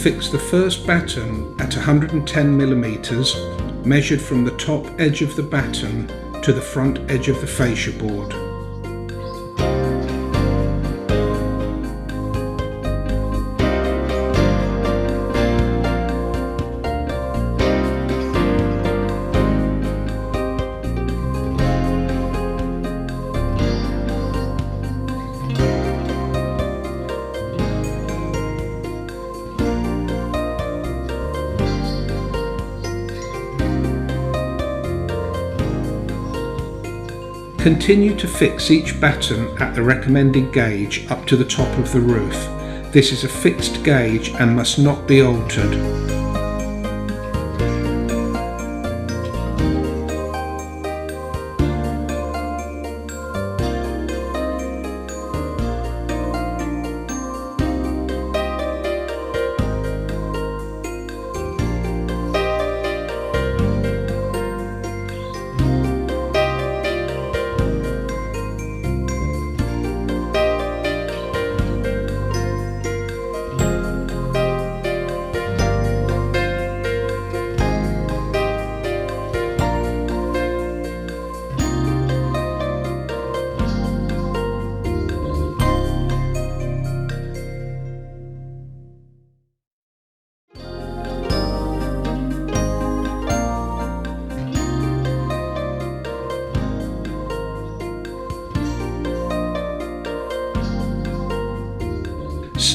Fix the first batten at 110mm, measured from the top edge of the batten to the front edge of the fascia board. Continue to fix each batten at the recommended gauge up to the top of the roof. This is a fixed gauge and must not be altered.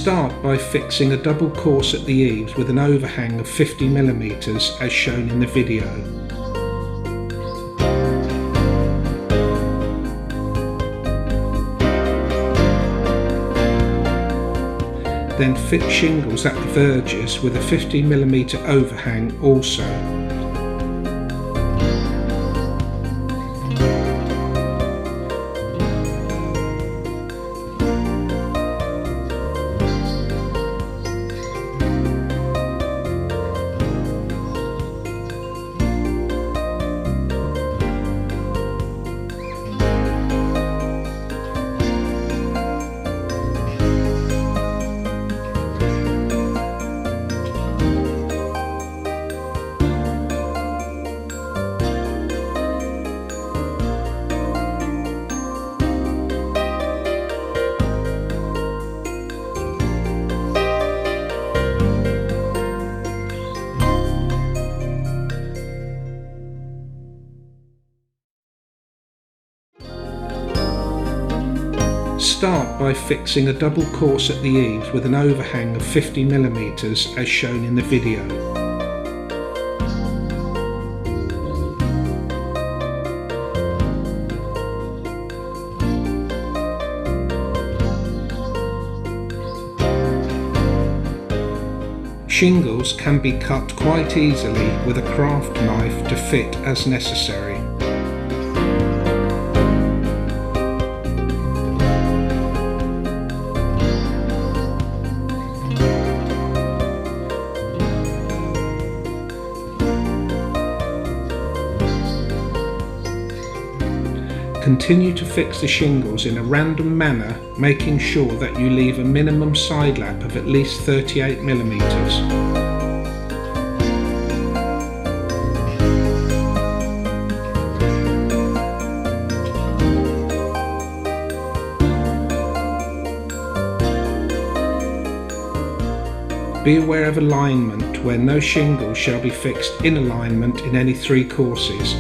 Start by fixing a double course at the eaves with an overhang of 50mm as shown in the video. Then fix shingles at the verges with a 50mm overhang also. Start by fixing a double course at the eaves with an overhang of 50mm as shown in the video. Shingles can be cut quite easily with a craft knife to fit as necessary. Continue to fix the shingles in a random manner, making sure that you leave a minimum side lap of at least 38mm. Be aware of alignment, where no shingles shall be fixed in alignment in any three courses.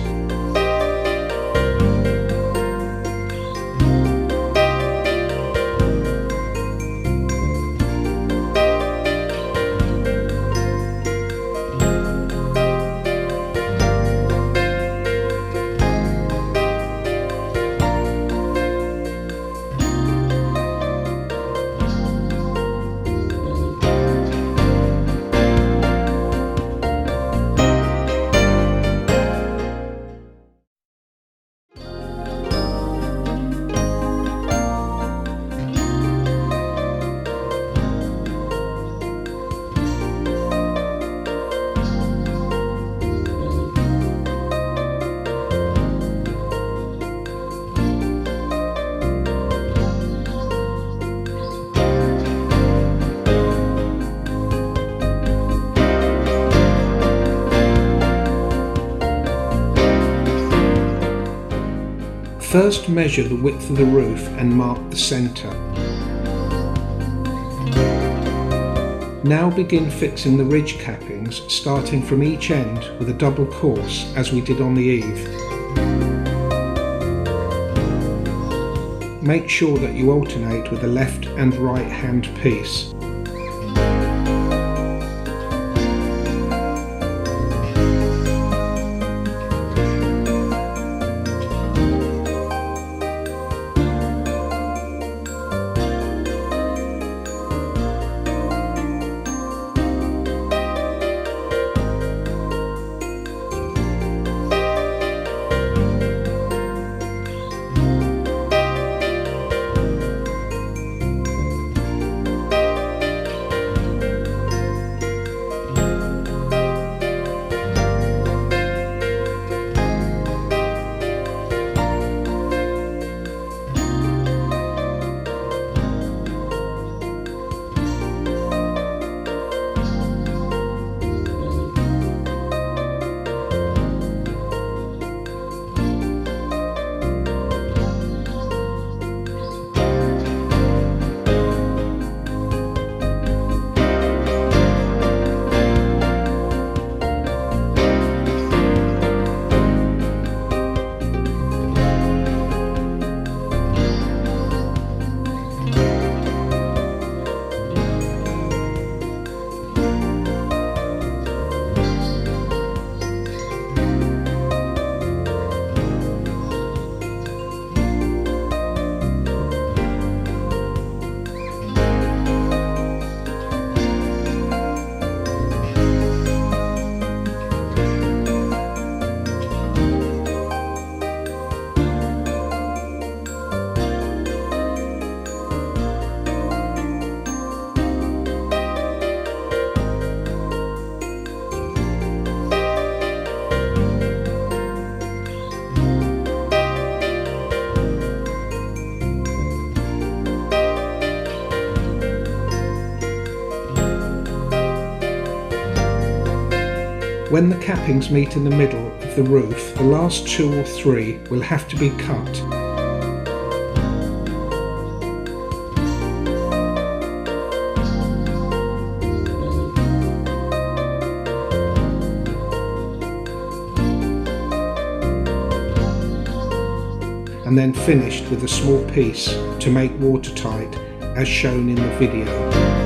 First measure the width of the roof and mark the centre. Now begin fixing the ridge cappings, starting from each end with a double course as we did on the eave. Make sure that you alternate with the left and right hand piece. When the cappings meet in the middle of the roof, the last 2 or 3 will have to be cut. And then finished with a small piece to make watertight as shown in the video.